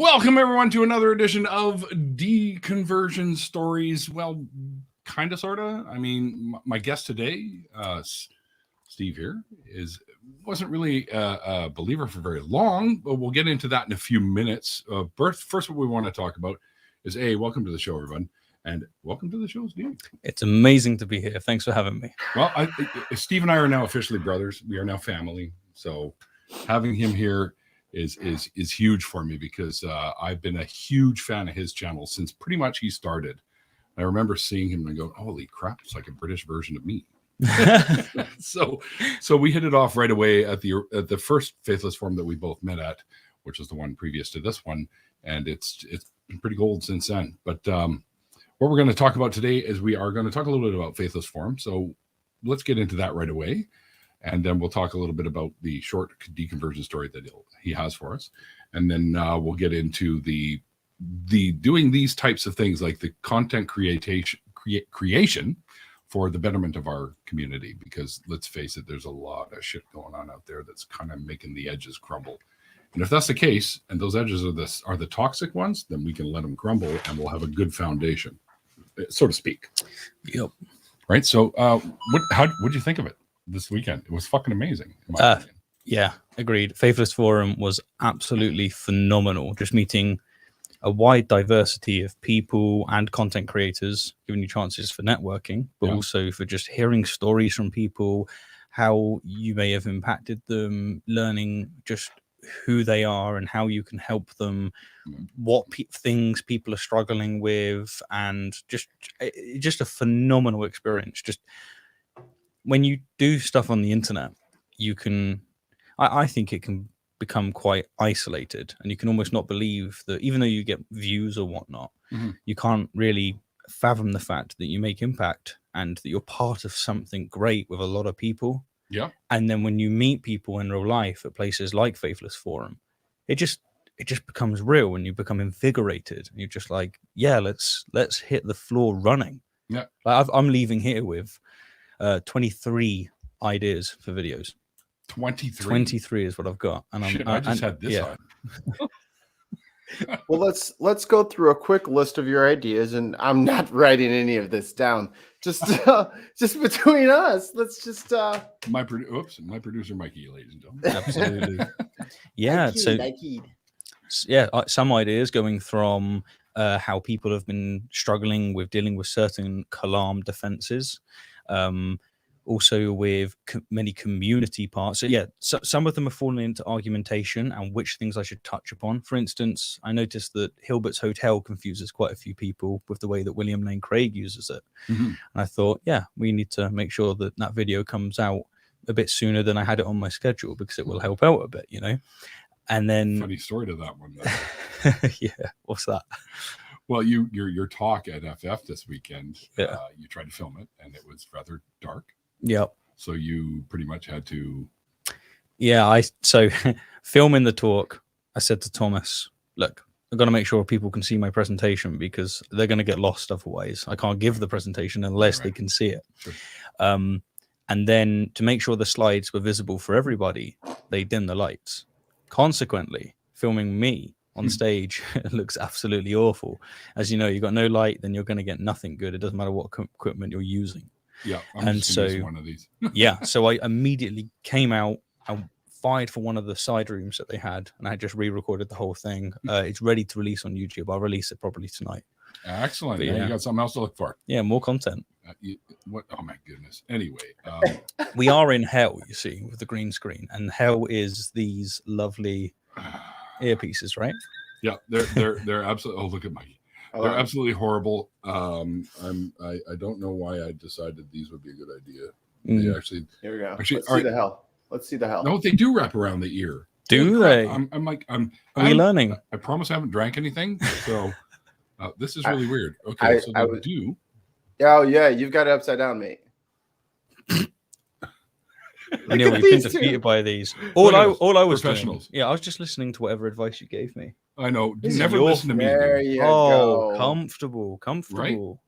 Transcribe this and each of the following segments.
Welcome, everyone, to another edition of Deconversion Stories. Well, kind of, sort of. I mean, my guest today, Steve here, wasn't really a believer for very long, but we'll get into that in a few minutes. First, what we want to talk about is, welcome to the show, everyone. And welcome to the show, Steve. It's amazing to be here. Thanks for having me. Well, Steve and I are now officially brothers. We are now family. So having him here is huge for me because I've been a huge fan of his channel since pretty much he started. I remember seeing him and go, holy crap, it's like a British version of me. so we hit it off right away at the first Faithless Forum that we both met at, which is the one previous to this one. And it's been pretty gold since then. But what we're going to talk about today is we are going to talk a little bit about Faithless Forum. So let's get into that right away. And then we'll talk a little bit about the short deconversion story that he has for us. And then we'll get into the doing these types of things like the content creation for the betterment of our community. Because let's face it, there's a lot of shit going on out there that's kind of making the edges crumble. And if that's the case, and those edges are the toxic ones, then we can let them crumble and we'll have a good foundation, so to speak. Yep. Right. So what'd you think of it this weekend? It was fucking amazing. In my opinion. Yeah, agreed. Faithless Forum was absolutely phenomenal. Just meeting a wide diversity of people and content creators, giving you chances for networking, but also for just hearing stories from people, how you may have impacted them, learning just who they are and how you can help them, what things people are struggling with, and just a phenomenal experience. Just when you do stuff on the internet, you can, I think it can become quite isolated, and you can almost not believe that even though you get views or whatnot, you can't really fathom the fact that you make impact and that you're part of something great with a lot of people. Yeah. And then when you meet people in real life at places like Faithless Forum, it just becomes real and you become invigorated. And you're just like, yeah, let's hit the floor running. Yeah. Like I'm leaving here with 23 ideas for videos. 23 is what I've got. And I just had this on. Well, let's go through a quick list of your ideas, and I'm not writing any of this down. Just between us, let's just my producer Mikey, ladies and gentlemen. Absolutely. Yeah. Some ideas going from how people have been struggling with dealing with certain Kalam defenses. Also with many community parts. So some of them are falling into argumentation and which things I should touch upon. For instance, I noticed that Hilbert's Hotel confuses quite a few people with the way that William Lane Craig uses it. And I thought, we need to make sure that video comes out a bit sooner than I had it on my schedule because it will help out a bit, And then funny story to that one. Yeah, what's that? Well, your talk at FF this weekend, you tried to film it and it was rather dark. Yep. So you pretty much had to. Yeah, so filming the talk, I said to Thomas, look, I've got to make sure people can see my presentation because they're going to get lost otherwise. I can't give the presentation unless they can see it. Sure. And then to make sure the slides were visible for everybody, they dim the lights. Consequently, filming me on stage looks absolutely awful. As you know, you've got no light, then you're going to get nothing good. It doesn't matter what equipment you're using. Yeah, and so one of these. So I immediately came out and fired for one of the side rooms that they had, and I just re-recorded the whole thing. It's ready to release on YouTube. I'll release it probably tonight. Excellent. You got something else to look for. Yeah, more content. What? Oh my goodness. Anyway, we are in hell, you see, with the green screen, and hell is these lovely earpieces, right? Yeah, they're absolutely. Oh, look at Mikey. They're absolutely horrible. I don't know why I decided these would be a good idea. They actually. Here we go. Actually, Let's see the hell. No, they do wrap around the ear. Do they? I'm learning? I promise I haven't drank anything. So this is really weird. Okay, so they do. Oh yeah, you've got it upside down, mate. We've been defeated by these. All I was professionals. Doing, I was just listening to whatever advice you gave me. I know. Never listen to me. There you go. Comfortable.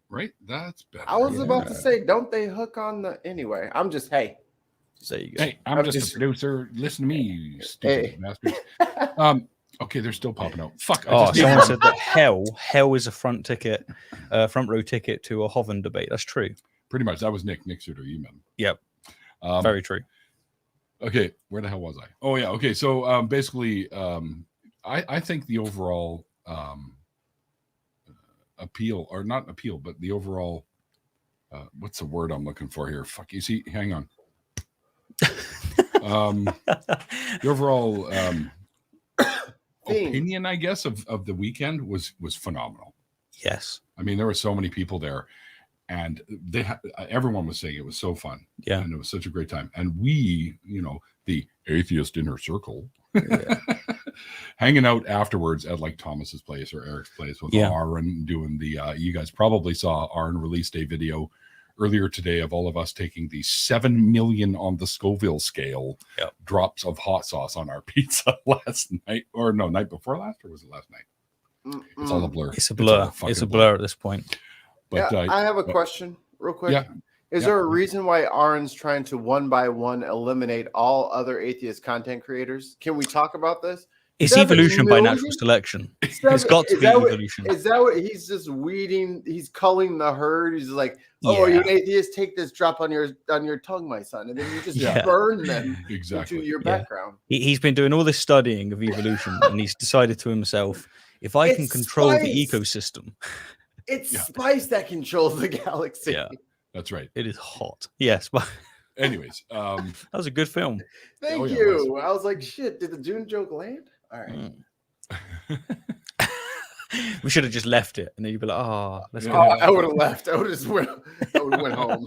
Right. That's better. I was about to say, don't they hook on the anyway? I'm just there you go. Hey, I'm just a producer. Listen to me, you stupid bastard. Okay, they're still popping out. Fuck. Oh, someone said that hell is a front row ticket to a Hoven debate. That's true. Pretty much. That was Nick Nixer, you meant. Yep. Very true. Okay, where the hell was I? Oh yeah. Okay, so basically, I think the overall appeal, or not appeal, but the overall what's the word I'm looking for here? Fuck. You see, hang on. The overall opinion, I guess, of the weekend was phenomenal. Yes. I mean, there were so many people there, and everyone was saying it was so fun. Yeah. And it was such a great time. And we, the atheist inner circle, hanging out afterwards at like Thomas's place or Eric's place with Aaron doing the, you guys probably saw Aaron released a video earlier today of all of us taking the 7 million on the Scoville scale drops of hot sauce on our pizza last night, or no, night before last, or was it last night? It's all a blur. It's a blur. It's a blur at this point. But I have a question real quick. Yeah. Is there a reason why Aaron's trying to one by one eliminate all other atheist content creators? Can we talk about this? It's evolution by natural selection. It's got to be evolution. Is that what he's just weeding? He's culling the herd. He's like, "Oh, you're an atheist. Take this drop on your tongue, my son," and then you just burn them into your background. He's been doing all this studying of evolution, and he's decided to himself, if I can control the ecosystem, it's spice that controls the galaxy. Yeah, that's right. It is hot. Yes, but anyways, that was a good film. Thank you. I was like, shit. Did the Dune joke land? All right. We should have just left it, and then you'd be like, let's go. I would have left. I would have went home.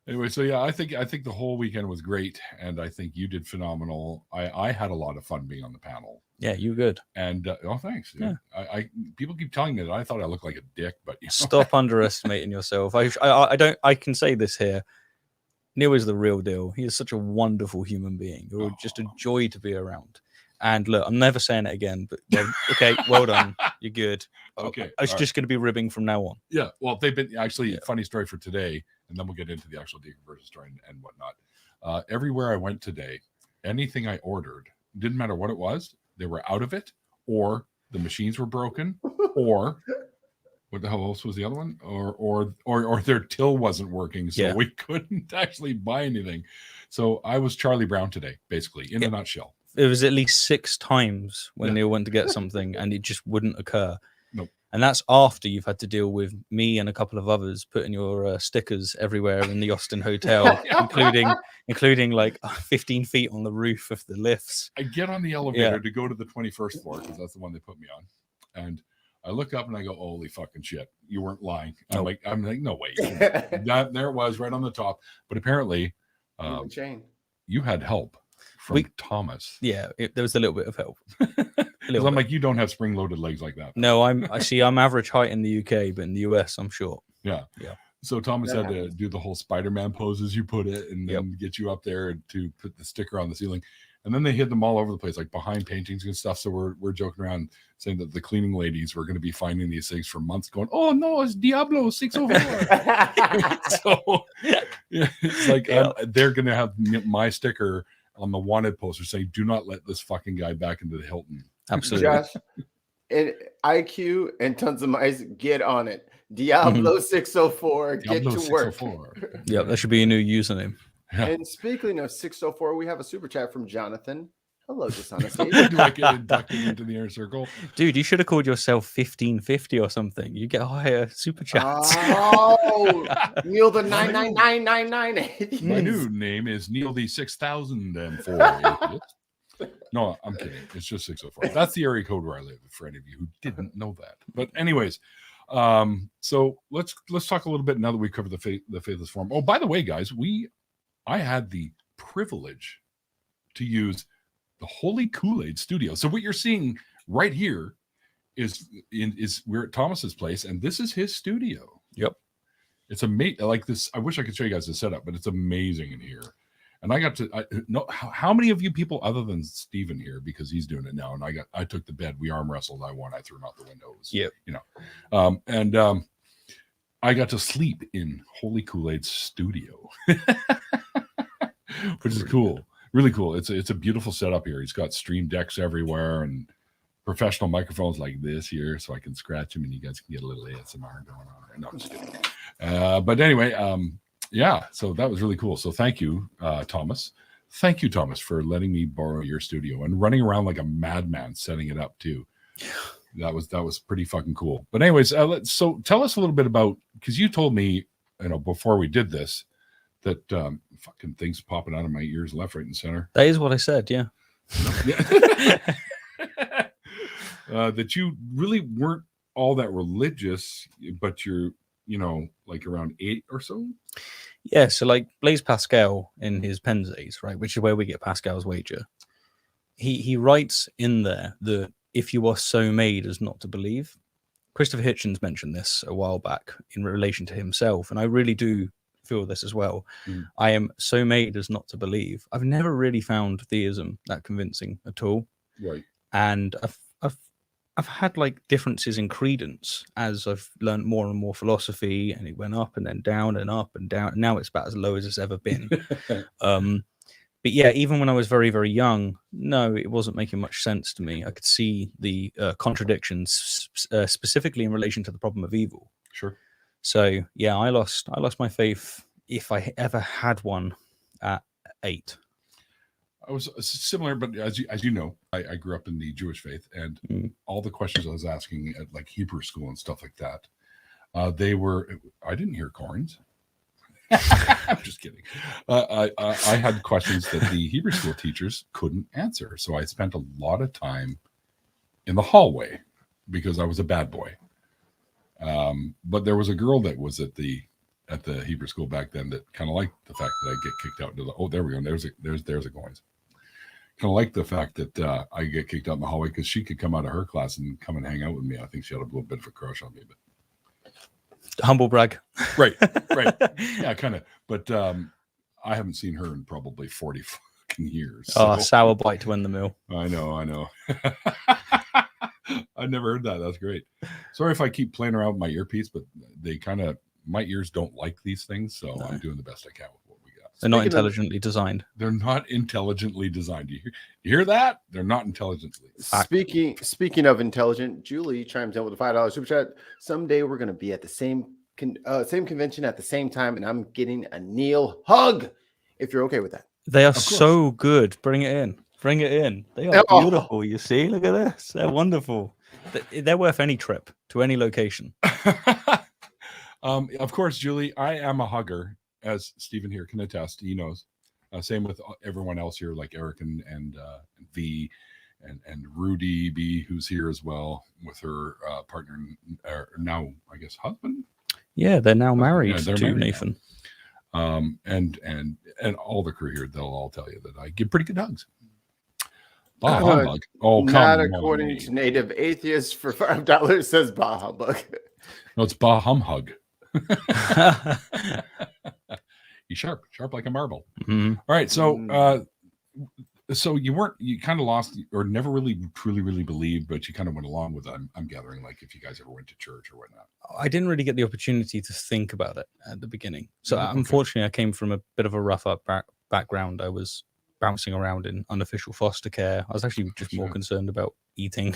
Anyway, so I think the whole weekend was great, and I think you did phenomenal. I had a lot of fun being on the panel. Yeah, you good. And thanks. Yeah. I people keep telling me that I thought I looked like a dick, but stop underestimating yourself. I can say this here. Neil is the real deal. He is such a wonderful human being. You're just a joy to be around. And look, I'm never saying it again, but okay, well done. You're good. Okay. It's just going to be ribbing from now on. Yeah. Well, they've been actually funny story for today, and then we'll get into the actual deconversion story and whatnot. Everywhere I went today, anything I ordered, didn't matter what it was, they were out of it, or the machines were broken, or what the hell else was the other one? Or their till wasn't working, so we couldn't actually buy anything. So I was Charlie Brown today, basically, in a nutshell. It was at least 6 times when Neil went to get something and it just wouldn't occur. Nope. And that's after you've had to deal with me and a couple of others putting your stickers everywhere in the Austin hotel, including like 15 feet on the roof of the lifts. I get on the elevator to go to the 21st floor because that's the one they put me on. And I look up and I go, holy fucking shit, you weren't lying. I'm like, no way. There it was right on the top. But apparently you had help from Thomas. Yeah, there was a little bit of help. I'm like, you don't have spring-loaded legs like that. No, I'm average height in the UK, but in the US, I'm short. Yeah. So Thomas had to do the whole Spider-Man poses, you put it, and then get you up there to put the sticker on the ceiling. And then they hid them all over the place, like behind paintings and stuff. So we're joking around saying that the cleaning ladies were going to be finding these things for months going, oh no, it's Diablo 604. So it's like they're going to have my sticker on the wanted poster saying, do not let this fucking guy back into the Hilton. Absolutely. Josh, and IQ and tons of mice, get on it. Diablo 604, get to work. Yeah, that should be a new username. Yeah. And speaking of 604, we have a super chat from Jonathan. Hello, Dishonesty. Do I get inducted into the inner circle? Dude, you should have called yourself 1550 or something. You get higher super chats. Oh, Neil the 99999. My new name is Neil the 6004. No, I'm kidding. It's just 604. That's the area code where I live, for any of you who didn't know that. But anyways, so let's talk a little bit now that we covered the Faithless Forum. Oh, by the way, guys, I had the privilege to use the Holy Kool-Aid studio. So what you're seeing right here is we're at Thomas's place, and this is his studio. Yep. It's amazing. Like this, I wish I could show you guys the setup, but it's amazing in here. And I got to know how many of you people other than Steven here, because he's doing it now. And I took the bed, we arm wrestled, I won, I threw him out the windows. Yeah. I got to sleep in Holy Kool-Aid's studio, which is cool. really cool. It's a beautiful setup here. He's got stream decks everywhere and professional microphones like this here, so I can scratch them and you guys can get a little ASMR going on. No, I'm just kidding. But anyway, yeah, so that was really cool. So thank you, Thomas. Thank you, Thomas, for letting me borrow your studio and running around like a madman setting it up too. That was pretty fucking cool. But anyways, so tell us a little bit about, because you told me, before we did this, that fucking things popping out of my ears left, right, and center. That is what I said. Yeah. That you really weren't all that religious, but you're, like around 8 or so. Yeah, so like Blaise Pascal in his Pensies, right, which is where we get Pascal's wager. He writes in there that if you are so made as not to believe. Christopher Hitchens mentioned this a while back in relation to himself, and I really do feel this as well. I am so made as not to believe. I've never really found theism that convincing at all. Right. And I've had like differences in credence as I've learned more and more philosophy, and it went up and then down and up and down. And now it's about as low as it's ever been. But yeah, even when I was very, very young, no, it wasn't making much sense to me. I could see the contradictions, specifically in relation to the problem of evil. Sure. So yeah, I lost my faith, if I ever had one, at 8. I was similar, but as you know, I grew up in the Jewish faith, and all the questions I was asking at like Hebrew school and stuff like that, they were, I didn't hear corns. I'm just kidding. I had questions that the Hebrew school teachers couldn't answer, so I spent a lot of time in the hallway because I was a bad boy. But there was a girl that was at the Hebrew school back then that kind of liked the fact that I get kicked out into the. Oh, there we go. There's a coins. Kind of like the fact that I get kicked out in the hallway because she could come out of her class and come and hang out with me. I think she had a little bit of a crush on me, but humble brag. Right. Yeah, kind of. But I haven't seen her in probably 40 fucking years. So. Oh, sour bite to win the meal. I know. I've never heard that. That's great. Sorry if I keep playing around with my earpiece, but my ears don't like these things, so no. I'm doing the best I can with what we got. They're not intelligently designed. They're not intelligently designed. You hear that? They're not intelligently. Speaking of intelligent, Julie chimes in with a $5 super chat. Someday we're going to be at the same convention at the same time, and I'm getting a Neil hug. If you're okay with that, they are so good. Bring it in. They are beautiful. You see, look at this. They're wonderful. They're worth any trip to any location. Of course, Julie, I am a hugger, as Stephen here can attest. He knows. Same with everyone else here, like Eric and V and Rudy B, who's here as well with her partner, now I guess husband. Yeah, they're now married to married Nathan. And all the crew here, they'll all tell you that I give pretty good hugs. Bah humbug. Oh, not according to native atheists for $5 says bah humbug. No, it's bah hum-hug. He's sharp like a marble. Mm-hmm. All right, so you kind of lost or never really truly believed, but you kind of went along with it. I'm gathering, like if you guys ever went to church or whatnot. I didn't really get the opportunity to think about it at the beginning. So unfortunately, I came from a bit of a rough up background. I was bouncing around in unofficial foster care. I was actually just more concerned about eating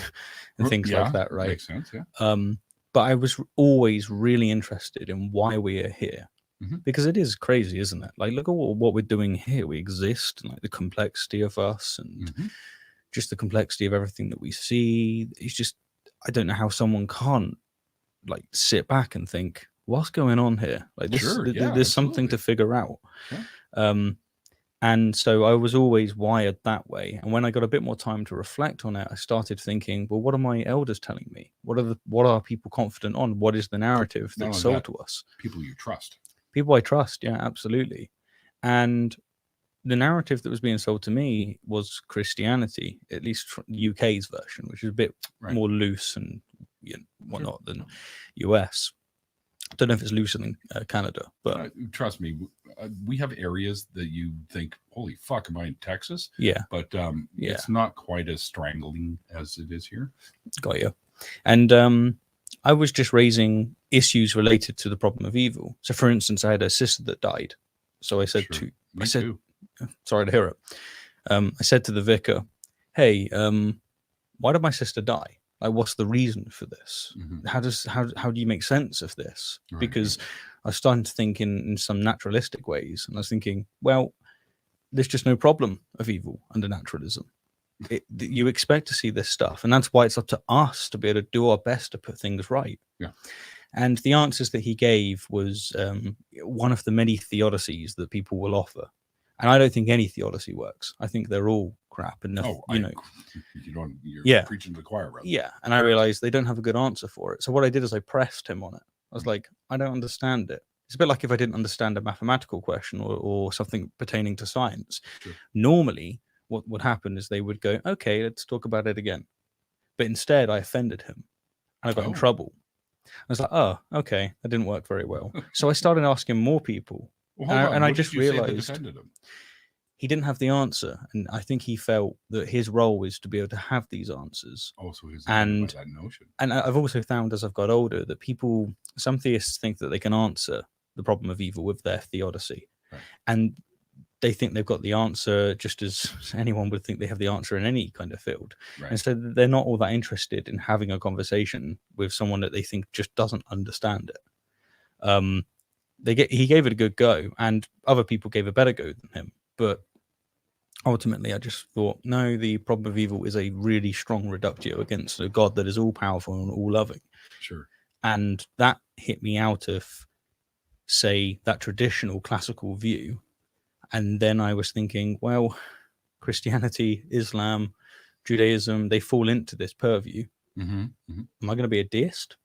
and things like that, right? Makes sense, yeah. But I was always really interested in why we are here. Because it is crazy, isn't it? Like, look at what we're doing here. We exist, and like the complexity of us, and just the complexity of everything that we see. It's just, I don't know how someone can't like sit back and think, what's going on here? Like this, there's something to figure out. Yeah. And so I was always wired that way. And when I got a bit more time to reflect on it, I started thinking, well, what are my elders telling me? What are people confident on? What is the narrative that's sold to us? People you trust. People I trust, yeah, absolutely. And the narrative that was being sold to me was Christianity, at least from UK's version, which is a bit more loose and whatnot than US. I don't know if it's looser than Canada, but trust me, we have areas that you think, holy fuck, am I in Texas? Yeah. But it's not quite as strangling as it is here. Got you. And I was just raising issues related to the problem of evil. So, for instance, I had a sister that died. So I said sorry to hear it. I said to the vicar, "Hey, why did my sister die? Like, what's the reason for this? How do you make sense of this?" Right, Because I was starting to think in some naturalistic ways, and I was thinking, well, there's just no problem of evil under naturalism. You expect to see this stuff, and that's why it's up to us to be able to do our best to put things right. Yeah. And the answers that he gave was one of the many theodicies that people will offer. And I don't think any theodicy works. I think they're all crap. And you're preaching to the choir, brother. Yeah. And I realized they don't have a good answer for it. So what I did is I pressed him on it. I was like, I don't understand it. It's a bit like if I didn't understand a mathematical question or something pertaining to science. Sure. Normally, what would happen is they would go, okay, let's talk about it again. But instead, I offended him and I got in trouble. I was like, oh, okay, that didn't work very well. So I started asking more people. And I just realized he didn't have the answer. And I think he felt that his role is to be able to have these answers. Oh, so he's and that notion. And I've also found as I've got older that some theists think that they can answer the problem of evil with their theodicy. Right. And they think they've got the answer just as anyone would think they have the answer in any kind of field. Right. And so they're not all that interested in having a conversation with someone that they think just doesn't understand it. He gave it a good go, and other people gave a better go than him. But ultimately, I just thought, no, the problem of evil is a really strong reductio against a God that is all powerful and all loving. Sure. And that hit me out of, say, that traditional classical view. And then I was thinking, well, Christianity, Islam, Judaism, they fall into this purview. Am I going to be a deist?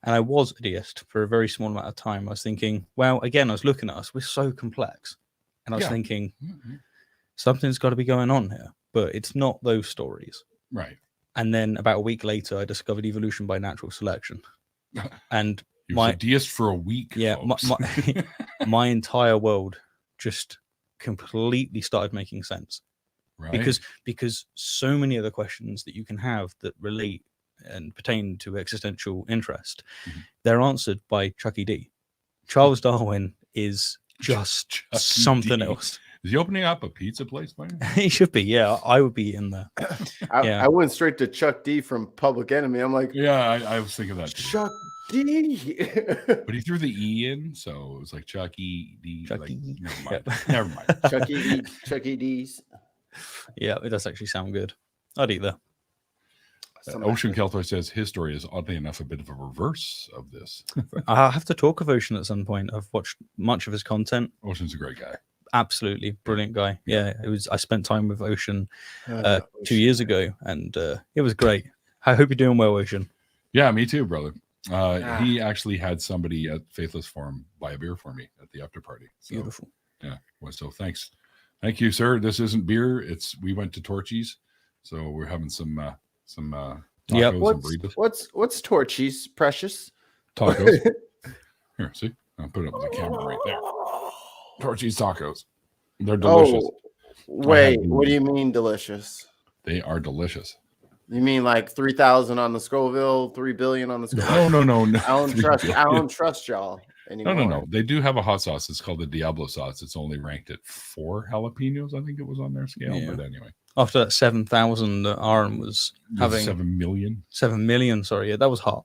And I was a deist for a very small amount of time. I was thinking, well, again, I was looking at us. We're so complex. And I was thinking, something's got to be going on here. But it's not those stories. Right. And then about a week later, I discovered evolution by natural selection. And you were a deist for a week. Yeah, my entire world just completely started making sense. Right. Because so many of the questions that you can have that relate and pertain to existential interest, they're answered by Chucky D. Charles Darwin is just something else. Is he opening up a pizza place? He should be. Yeah, I would be in there. I went straight to Chuck D from Public Enemy. I'm like, I was thinking that too. Chuck D. But he threw the E in, so it was like Chucky D. Never mind. Chucky D's. Yeah, it does actually sound good. I'd eat that. Ocean Kelthor says his story is oddly enough a bit of a reverse of this. I'll have to talk of Ocean at some point. I've watched much of his content. Ocean's a great guy. Absolutely brilliant guy. Yeah, I spent time with Ocean 2 years ago, and it was great. I hope you're doing well, Ocean. Yeah, me too, brother. He actually had somebody at Faithless Forum buy a beer for me at the after party. So, beautiful. Yeah. Well, so thank you, sir. This isn't beer. We went to Torchy's, so we're having some tacos and burritos. What's Torchy's, Precious? Tacos. Here, see, I'll put it up on the camera right there. Torchy's tacos. They're delicious. Oh, wait, what do you mean delicious? They are delicious. You mean like 3,000 on the Scoville, 3 billion on the Scoville? No. I don't trust y'all anymore. No. They do have a hot sauce. It's called the Diablo sauce. It's only ranked at 4 jalapenos. I think it was on their scale. Yeah. But anyway, after that 7,000 that Aaron was having, 7 million. 7 million. Sorry, yeah, that was hot.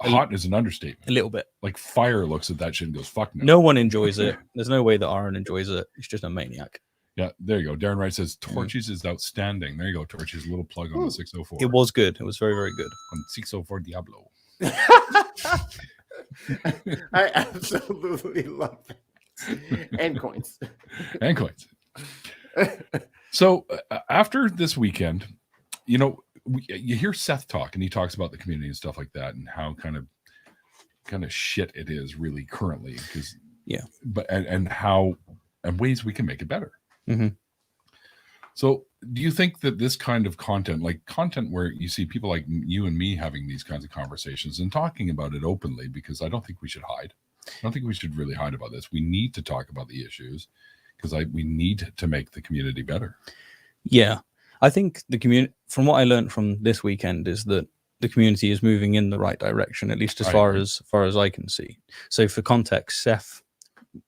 Hot is an understatement. A little bit. Like fire looks at that shit and goes, "Fuck no." No one enjoys it. There's no way that Aaron enjoys it. He's just a maniac. Yeah, there you go. Darren Wright says Torches is outstanding. There you go. Torches, a little plug on the 604. It was good. It was very, very good. On 604 Diablo. I absolutely love it. And coins. And coins. So after this weekend, you hear Seth talk, and he talks about the community and stuff like that, and how kind of shit it is really currently. And ways we can make it better. Mm-hmm. So do you think that this kind of content, like content where you see people like you and me having these kinds of conversations and talking about it openly, because I don't think we should hide. I don't think we should really hide about this. We need to talk about the issues because we need to make the community better. Yeah. I think the community, from what I learned from this weekend, is that the community is moving in the right direction, at least as far as I can see. So for context, Seth,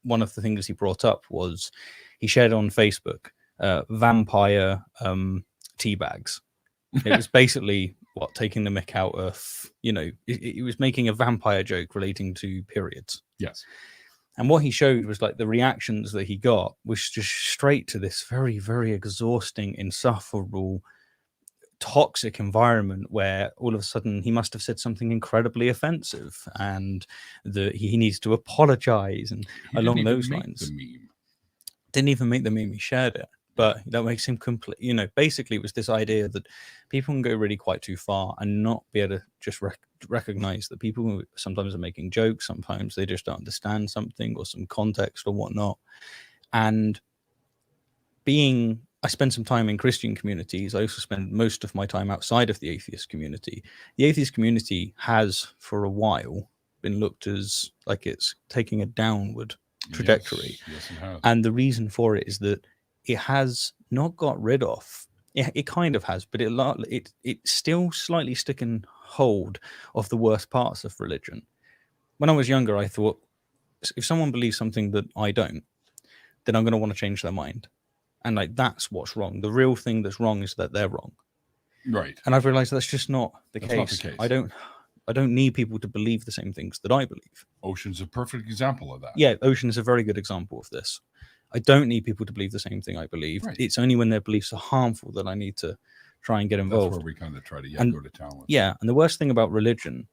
one of the things he brought up was he shared on Facebook vampire tea bags. It was basically taking the mick out of, it was making a vampire joke relating to periods. Yes. And what he showed was like the reactions that he got was just straight to this very, very exhausting, insufferable, toxic environment where all of a sudden he must have said something incredibly offensive and that he needs to apologize and He along didn't even those make lines. the meme. Didn't even make the meme, he shared it. But that makes him complete, basically it was this idea that people can go really quite too far and not be able to just recognize that people sometimes are making jokes, sometimes they just don't understand something or some context or whatnot. And I spend some time in Christian communities. I also spend most of my time outside of the atheist community. The atheist community has, for a while, been looked as like it's taking a downward trajectory. Yes, it has. And the reason for it is that it has not got rid of, it kind of has, but it's still slightly sticking hold of the worst parts of religion. When I was younger, I thought, if someone believes something that I don't, then I'm going to want to change their mind. And like, that's what's wrong. The real thing that's wrong is that they're wrong. Right. And I've realized that's just not the case. Not the case. I don't need people to believe the same things that I believe. Ocean's a perfect example of that. Yeah, Ocean is a very good example of this. I don't need people to believe the same thing I believe. Right. It's only when their beliefs are harmful that I need to try and get involved. That's where we kind of try to go to town with. Yeah, and the worst thing about religion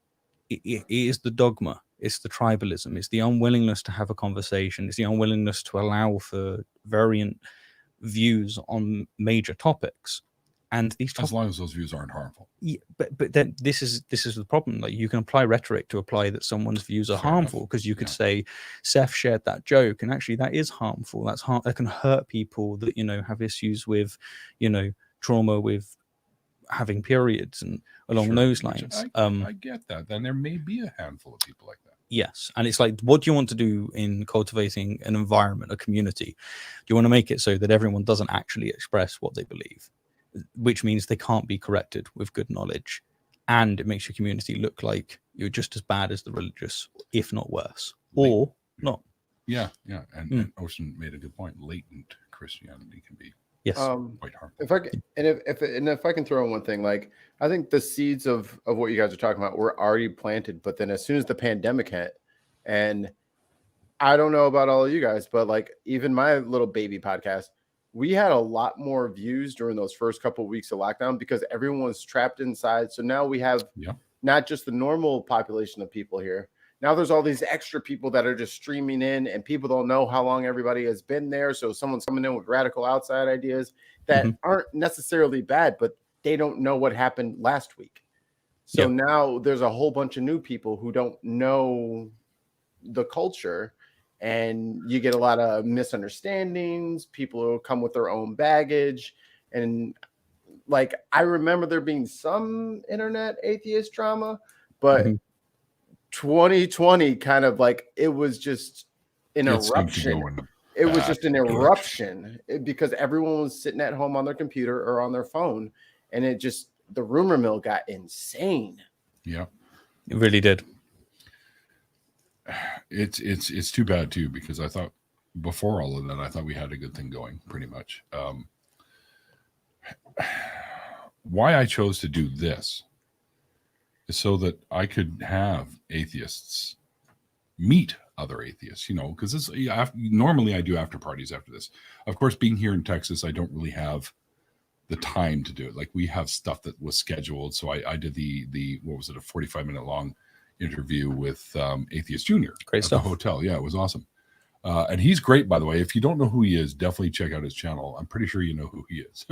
it is the dogma. It's the tribalism. It's the unwillingness to have a conversation. It's the unwillingness to allow for variant views on major topics. And these as long as those views aren't harmful. Yeah, but then this is the problem. Like, you can apply rhetoric to apply that someone's views are harmful, because you could say Seth shared that joke and actually that is harmful. That can hurt people that have issues with trauma with having periods and along those lines. I get that. Then there may be a handful of people like that. Yes. And it's like, what do you want to do in cultivating an environment, a community? Do you want to make it so that everyone doesn't actually express what they believe, which means they can't be corrected with good knowledge, and it makes your community look like you're just as bad as the religious, if not worse, or not? Yeah. And Ocean made a good point. Latent Christianity can be quite harmful. If I can throw in one thing, like, I think the seeds of what you guys are talking about were already planted, but then as soon as the pandemic hit, and I don't know about all of you guys, but like, even my little baby podcast, we had a lot more views during those first couple of weeks of lockdown because everyone was trapped inside. So now we have not just the normal population of people here. Now there's all these extra people that are just streaming in, and people don't know how long everybody has been there. So someone's coming in with radical outside ideas that aren't necessarily bad, but they don't know what happened last week. So now there's a whole bunch of new people who don't know the culture. And you get a lot of misunderstandings. People who come with their own baggage. And like, I remember there being some internet atheist drama, but 2020 kind of like, it was just an eruption. It was just an eruption because everyone was sitting at home on their computer or on their phone. And it just, the rumor mill got insane. Yeah, it really did. It's too bad too, because I thought before all of that, I thought we had a good thing going pretty much. Why I chose to do this is so that I could have atheists meet other atheists, because normally I do after parties after this. Of course, being here in Texas, I don't really have the time to do it. Like, we have stuff that was scheduled. So I did the what was it, a 45-minute long interview with Atheist Junior at the hotel. Yeah, it was awesome. And he's great, by the way. If you don't know who he is, definitely check out his channel. I'm pretty sure you know who he is.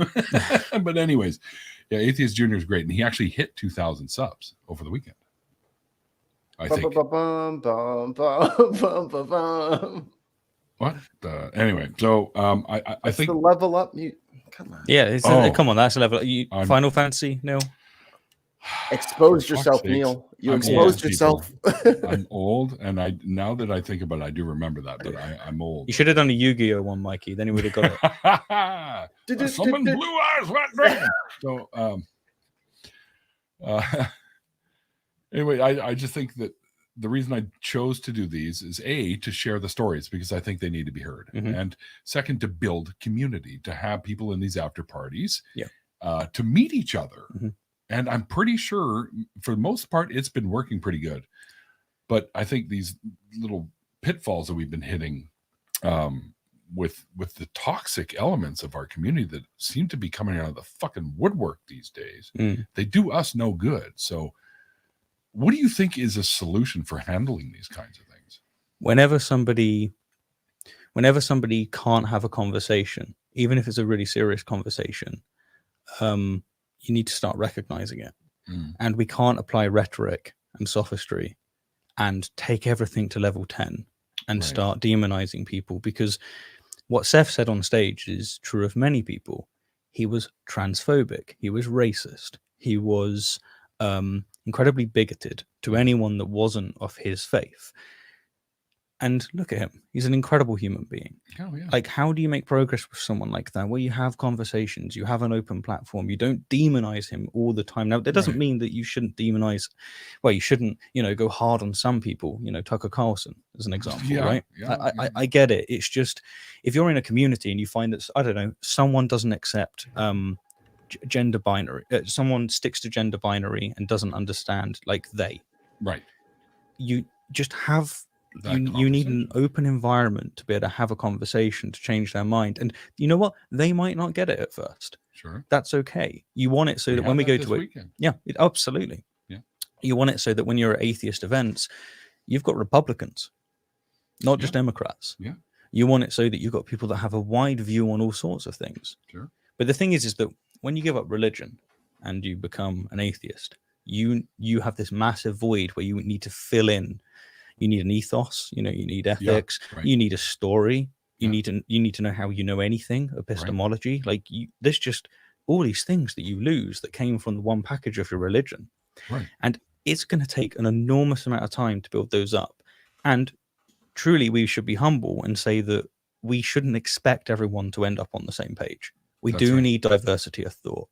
But anyways, yeah, Atheist Junior is great. And he actually hit 2,000 subs over the weekend, I think. What? Anyway, so I think the level up. Come on. Yeah, come on. That's a level. Final Fantasy, Neil? Exposed yourself, Neil. You exposed yourself. I'm old, and now that I think about it, I do remember that, but I'm old. You should have done a Yu-Gi-Oh one, Mikey. Then you would have got it. Summon blue eyes, wet dragon. So, anyway, I just think that the reason I chose to do these is A, to share the stories because I think they need to be heard. Mhm. And second, to build community, to have people in these after parties, Yeah. To meet each other. Mhm. And I'm pretty sure for the most part, it's been working pretty good. But I think these little pitfalls that we've been hitting with the toxic elements of our community that seem to be coming out of the fucking woodwork these days, they do us no good. So what do you think is a solution for handling these kinds of things? Whenever somebody can't have a conversation, even if it's a really serious conversation, you need to start recognizing it. And we can't apply rhetoric and sophistry and take everything to level 10 and start demonizing people, because what Seth said on stage is true of many people. He was transphobic. He was racist. He was incredibly bigoted to anyone that wasn't of his faith. And look at him. He's an incredible human being. Oh, yeah. Like, how do you make progress with someone like that? Where you have conversations, you have an open platform, you don't demonize him all the time. Now, that doesn't mean that you shouldn't demonize, well, you shouldn't, go hard on some people, Tucker Carlson as an example, right? I get it. It's just, if you're in a community and you find that, I don't know, someone doesn't accept gender binary, someone sticks to gender binary and doesn't understand, like, you just have, you need an open environment to be able to have a conversation, to change their mind. And you know what? They might not get it at first. Sure. That's okay. You want it so that when we go to it, absolutely. Yeah. You want it so that when you're at atheist events, you've got Republicans, not just Democrats. Yeah. You want it so that you've got people that have a wide view on all sorts of things. Sure. But the thing is that when you give up religion and you become an atheist, you have this massive void where you need to fill in. You need an ethos, you need ethics, you need a story, you need to know how you know anything, epistemology. Like, there's just all these things that you lose that came from the one package of your religion. Right. And it's going to take an enormous amount of time to build those up. And truly, we should be humble and say that we shouldn't expect everyone to end up on the same page. We need diversity of thought.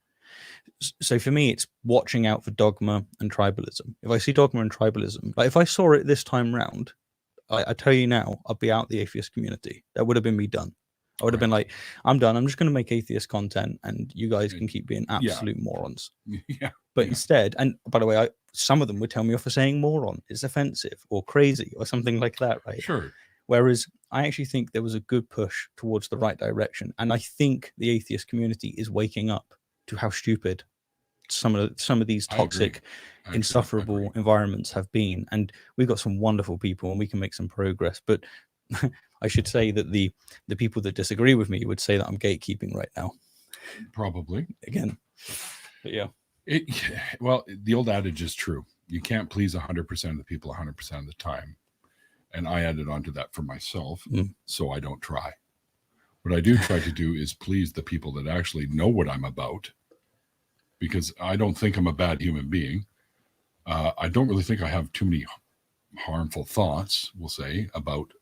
So for me, it's watching out for dogma and tribalism. If I see dogma and tribalism, like if I saw it this time round, I tell you now, I'd be out the atheist community. That would have been me done. I would have been like, I'm done. I'm just going to make atheist content and you guys can keep being absolute morons. But instead, and by the way, some of them would tell me off for saying moron. It's offensive or crazy or something like that, right? Sure. Whereas I actually think there was a good push towards the right direction. And I think the atheist community is waking up to how stupid some of these toxic, insufferable environments have been. And we've got some wonderful people and we can make some progress. But I should say that the people that disagree with me would say that I'm gatekeeping right now. Probably. Again. But yeah. Well, the old adage is true. You can't please 100% of the people 100% of the time. And I added on to that for myself, so I don't try. What I do try to do is please the people that actually know what I'm about, because I don't think I'm a bad human being. I don't really think I have too many harmful thoughts, we'll say, about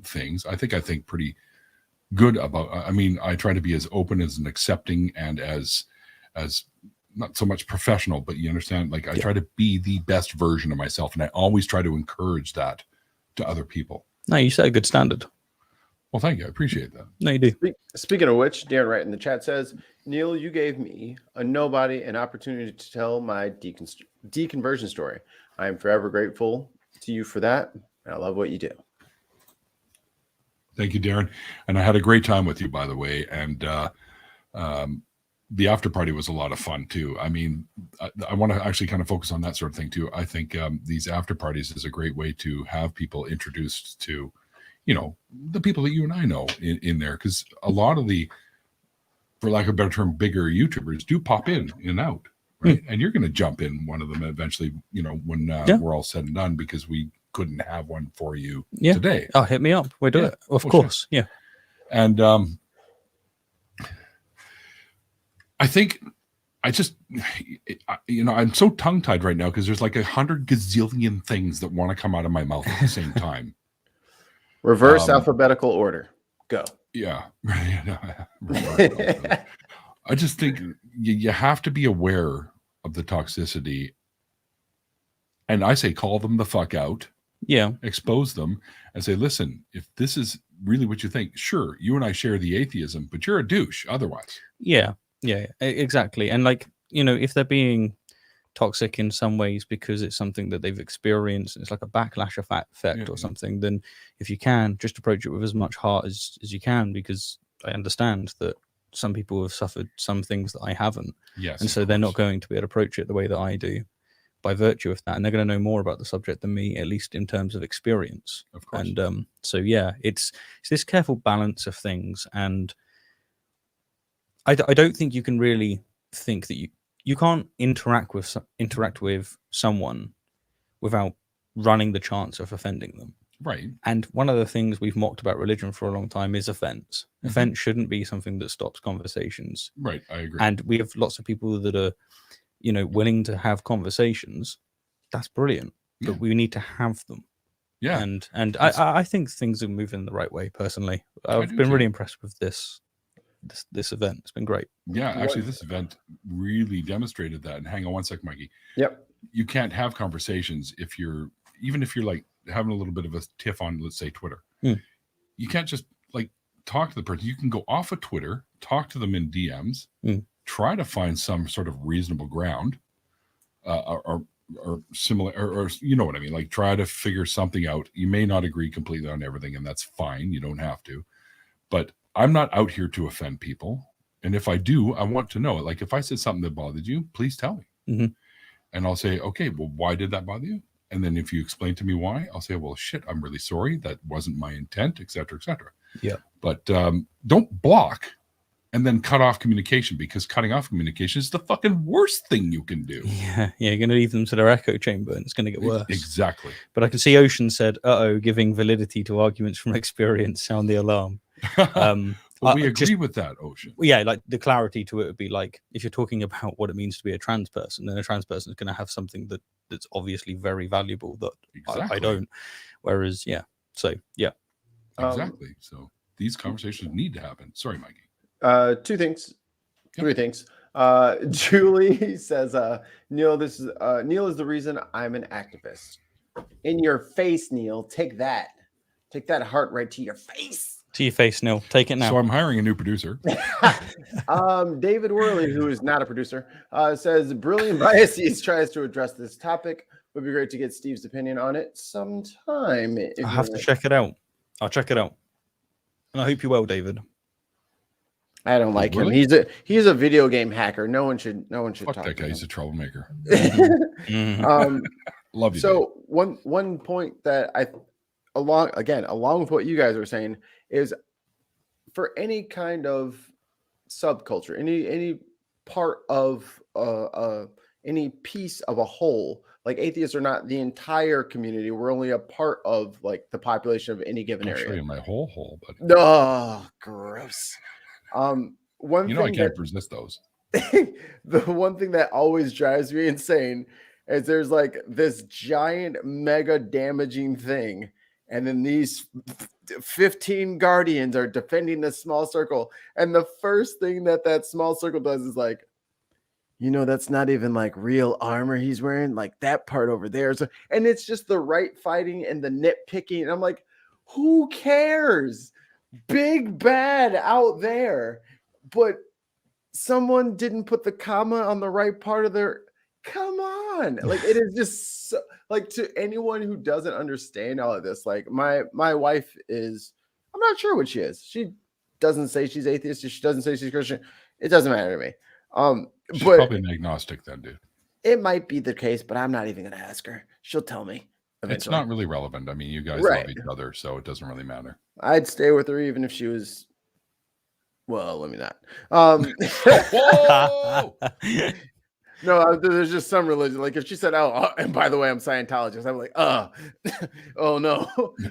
things. I think pretty good about, I try to be as open as and accepting and as not so much professional, but you understand, like I try to be the best version of myself. And I always try to encourage that to other people. No, you set a good standard. Well, thank you. I appreciate that. No, you do. Speaking of which, Darren Wright in the chat says, Neil, you gave me, a nobody, an opportunity to tell my deconversion story. I am forever grateful to you for that. And I love what you do. Thank you, Darren. And I had a great time with you, by the way. And the after party was a lot of fun, too. I mean, I want to actually kind of focus on that sort of thing, too. I think these after parties is a great way to have people introduced to, the people that you and I know in there. Because a lot of the, for lack of a better term, bigger YouTubers do pop in and out, right? And you're going to jump in one of them eventually, when we're all said and done, because we couldn't have one for you today. Oh, hit me up. We'll do it. Of course. Yeah. And I think I'm so tongue tied right now because there's like 100 gazillion things that want to come out of my mouth at the same time. Reverse alphabetical order. Go. Yeah. I just think you have to be aware of the toxicity. And I say, call them the fuck out. Yeah. expose them and say, listen, if this is really what you think, sure, you and I share the atheism, but you're a douche otherwise. Yeah. Exactly. And like, if they're being toxic in some ways because it's something that they've experienced, it's like a backlash effect or something, then if you can, just approach it with as much heart as you can, because I understand that some people have suffered some things that I haven't. Yes. And so they're not going to be able to approach it the way that I do by virtue of that. And they're going to know more about the subject than me, at least in terms of experience. Of course. And so, yeah, it's this careful balance of things. And I don't think you can really think that you can't interact with someone without running the chance of offending them. Right. And one of the things we've mocked about religion for a long time is offense. Offense shouldn't be something that stops conversations. Right. I agree. And we have lots of people that are, willing to have conversations. That's brilliant. But we need to have them. Yeah. And I think things are moving in the right way, personally. I've been really impressed with this event. It's been great. Yeah, actually, this event really demonstrated that. And hang on one sec, Mikey. Yep. You can't have conversations even if you're like having a little bit of a tiff on, let's say, Twitter. You can't just like talk to the person. You can go off of Twitter, talk to them in DMs, try to find some sort of reasonable ground, or similar, or you know what I mean? Like try to figure something out. You may not agree completely on everything, and that's fine. You don't have to. But I'm not out here to offend people. And if I do, I want to know. Like if I said something that bothered you, please tell me. And I'll say, okay, well, why did that bother you? And then if you explain to me why, I'll say, well, shit, I'm really sorry. That wasn't my intent, et cetera, et cetera. Yeah. But don't block and then cut off communication, because cutting off communication is the fucking worst thing you can do. Yeah. You're going to leave them to their echo chamber, and it's going to get worse. Exactly. But I can see Ocean said, giving validity to arguments from experience, sound the alarm. But we agree with that, Ocean. Yeah, like the clarity to it would be like, if you're talking about what it means to be a trans person, then a trans person is going to have something that's obviously very valuable that I don't. Whereas, yeah. So, yeah. Exactly. So these conversations need to happen. Sorry, Mikey. 2 things. 3 things. Julie says, Neil is the reason I'm an activist. In your face, Neil. Take that. Take that heart right to your face. To your face, Neil. Take it now. So I'm hiring a new producer. David Worley, who is not a producer, says Brilliant Biases tries to address this topic. Would be great to get Steve's opinion on it sometime. I have to check it out. I'll check it out. And I hope you're well, David. I don't like him. He's a video game hacker. No one should Fuck talk that to guy. him. He's a troublemaker. Love you. So one point that along with what you guys are saying is, for any kind of subculture, any part of any piece of a whole, like atheists are not the entire community. We're only a part of like the population of any given area. I'll show you my whole hole, but oh, gross. One I can't resist those. The one thing that always drives me insane is there's like this giant mega damaging thing, and then these 15 guardians are defending this small circle, and the first thing that small circle does is like, that's not even like real armor he's wearing, like that part over there. So, and it's just the right fighting and the nitpicking, and I'm like, who cares? Big bad out there, but someone didn't put the comma on the right part of their. Come on, like it is just so, like, to anyone who doesn't understand all of this. Like my wife is, I'm not sure what she is. She doesn't say she's atheist. She doesn't say she's Christian. It doesn't matter to me. She's but probably an agnostic then, dude. It might be the case, but I'm not even going to ask her. She'll tell me eventually. It's not really relevant. I mean, you guys love each other, so it doesn't really matter. I'd stay with her even if she was. Well, let me not. Whoa! No, there's just some religion. Like if she said, "Oh, and by the way, I'm Scientologist," I'm like, oh no,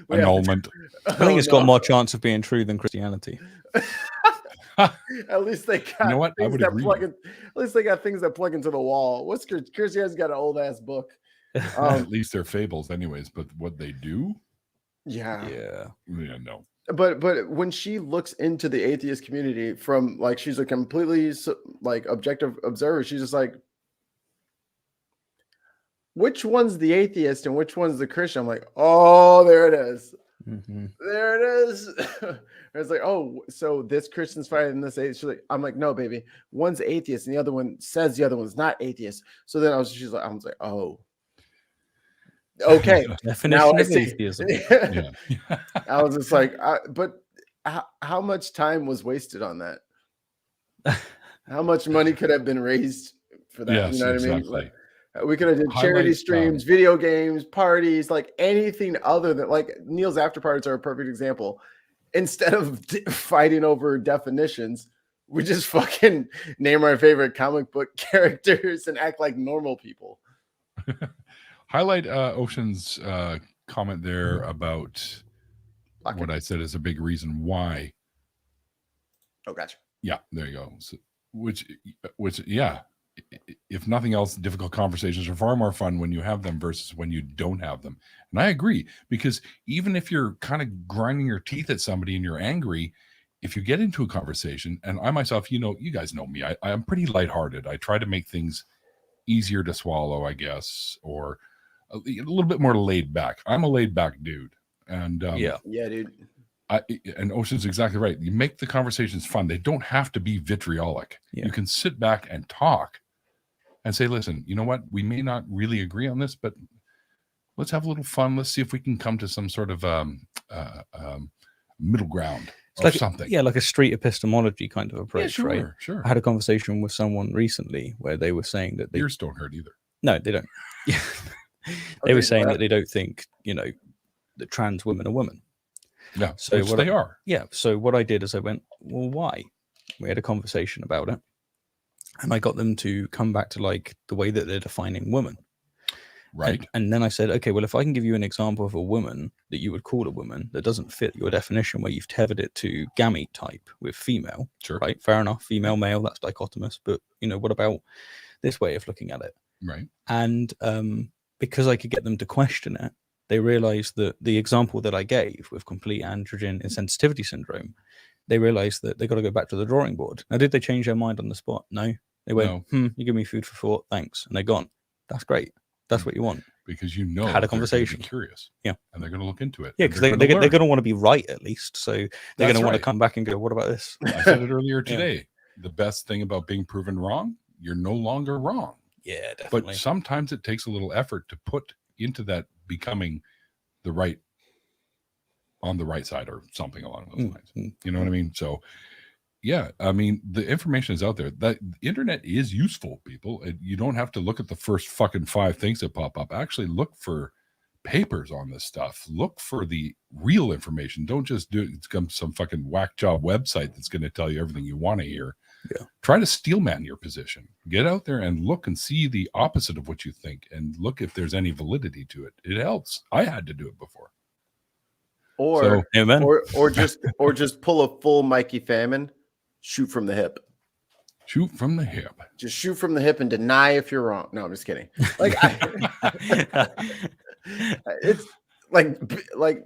annulment. I think it's got more chance of being true than Christianity. At least they got things that plug in. At least they got things that plug into the wall. What's Christianity's got an old ass book. At least they're fables, anyways. But what they do, yeah, no. But when she looks into the atheist community from like, she's a completely like objective observer. She's just like, which one's the atheist and which one's the Christian? I'm like, oh, there it is. Mm-hmm. There it is. It's like, oh, so this Christian's fighting this atheist. I'm like, no, baby. One's atheist and the other one says the other one's not atheist. So then I was like, oh, okay. Definition of atheism. Yeah. I was just like, but how much time was wasted on that? How much money could have been raised for that? Yes, you know what exactly. I mean? Like, we could have did charity streams, video games, parties, like anything other than like Neil's after parties are a perfect example. Instead of fighting over definitions, we just fucking name our favorite comic book characters and act like normal people. Highlight Ocean's comment there about what I said is a big reason why. Oh, gotcha. Yeah, there you go. So, which, yeah, if nothing else, difficult conversations are far more fun when you have them versus when you don't have them. And I agree, because even if you're kind of grinding your teeth at somebody and you're angry, if you get into a conversation, and I myself, you guys know me, I'm pretty lighthearted. I try to make things easier to swallow, I guess, or a little bit more laid back. I'm a laid back dude. And yeah, dude. And Ocean's exactly right. You make the conversations fun. They don't have to be vitriolic. Yeah. You can sit back and talk and say, listen, you know what? We may not really agree on this, but let's have a little fun. Let's see if we can come to some sort of middle ground or like something. Yeah, like a street epistemology kind of approach, yeah, right? Sure. I had a conversation with someone recently where they were saying that ears don't hurt either. No, they don't. They were saying that they don't think, that trans women are women. Yeah, so which they are. Yeah. So what I did is I went, well, why? We had a conversation about it, and I got them to come back to like the way that they're defining woman. Right. And then I said, okay, well, if I can give you an example of a woman that you would call a woman that doesn't fit your definition, where you've tethered it to gamete type with female, sure, right? Fair enough. Female, male, that's dichotomous. But what about this way of looking at it? Right. And because I could get them to question it, they realized that the example that I gave with complete androgen insensitivity syndrome, they realized that they got to go back to the drawing board. Now, did they change their mind on the spot? No. They went, you give me food for thought, thanks. And they're gone. That's great. That's what you want. Because had a conversation. Curious. Yeah. And they're going to look into it. Yeah, because they're going to want to be right at least. So they're going to want to come back and go, what about this? I said it earlier today. Yeah. The best thing about being proven wrong, you're no longer wrong. Yeah, definitely. But sometimes it takes a little effort to put into that becoming on the right side or something along those lines. You know what I mean? So, yeah, I mean, the information is out there. The internet is useful, people. You don't have to look at the first fucking 5 things that pop up. Actually, look for papers on this stuff. Look for the real information. Don't just do it. Some fucking whack job website that's going to tell you everything you want to hear. Yeah. Try to steelman your position. Get out there and look and see the opposite of what you think, and look if there's any validity to it. It helps. I had to do it before. Or just pull a full Mikey Famine, shoot from the hip. Shoot from the hip. Just shoot from the hip and deny if you're wrong. No, I'm just kidding. Like it's like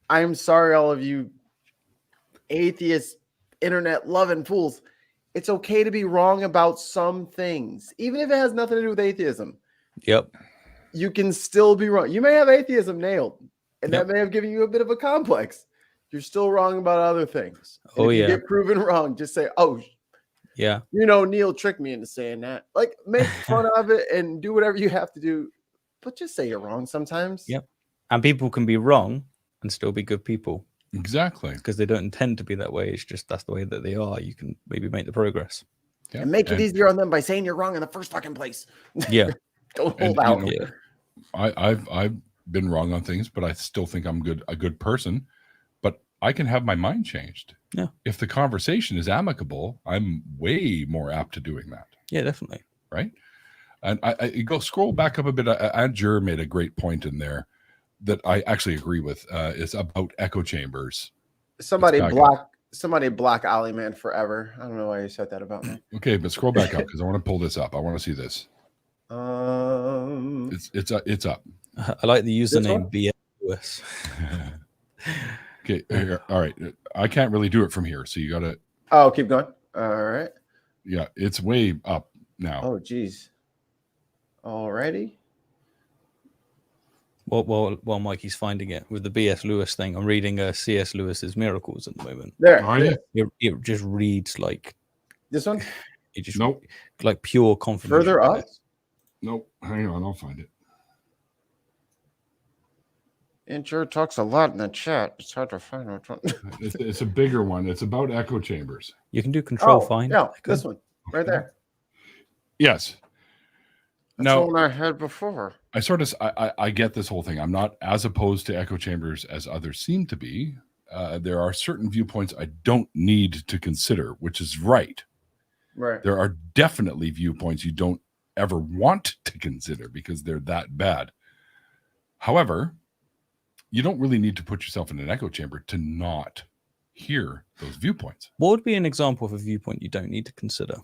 I'm sorry, all of you atheist internet loving fools. It's okay to be wrong about some things, even if it has nothing to do with atheism. Yep. You can still be wrong. You may have atheism nailed, and that may have given you a bit of a complex. You're still wrong about other things. And if you get proven wrong, just say, oh, yeah, Neil tricked me into saying that. Like, make fun of it and do whatever you have to do, but just say you're wrong sometimes. Yep. And people can be wrong and still be good people. Exactly. Because they don't intend to be that way. It's just that's the way that they are. You can maybe make the progress. Yeah. And make it easier on them by saying you're wrong in the first fucking place. Yeah. Don't hold out. I've been wrong on things, but I still think I'm a good person. But I can have my mind changed. Yeah. If the conversation is amicable, I'm way more apt to doing that. Yeah, definitely. Right. And I go scroll back up a bit. Adjur made a great point in there that I actually agree with. Is about echo chambers. Somebody block Ollie Man forever. I don't know why you said that about me. Okay, but scroll back up because I want to pull this up. I want to see this. It's up. I like the username BS. Okay, all right. I can't really do it from here, so you got to. Oh, keep going. All right. Yeah, it's way up now. Oh, geez. Alrighty. While Mikey's finding it with the B.S. Lewis thing, I'm reading C.S. Lewis's Miracles at the moment. There. Are you? It just reads like This one? it just Nope. like pure confirmation. Further up? bias. Nope. Hang on, I'll find it. Intro talks a lot in the chat. It's hard to find which one. It's a bigger one. It's about echo chambers. You can do Control Find. Yeah, this one. Right there. Yes. That's Now, the one I had before. I get this whole thing. I'm not as opposed to echo chambers as others seem to be. There are certain viewpoints I don't need to consider, which is right. Right. There are definitely viewpoints you don't ever want to consider because they're that bad. However, you don't really need to put yourself in an echo chamber to not hear those viewpoints. What would be an example of a viewpoint you don't need to consider?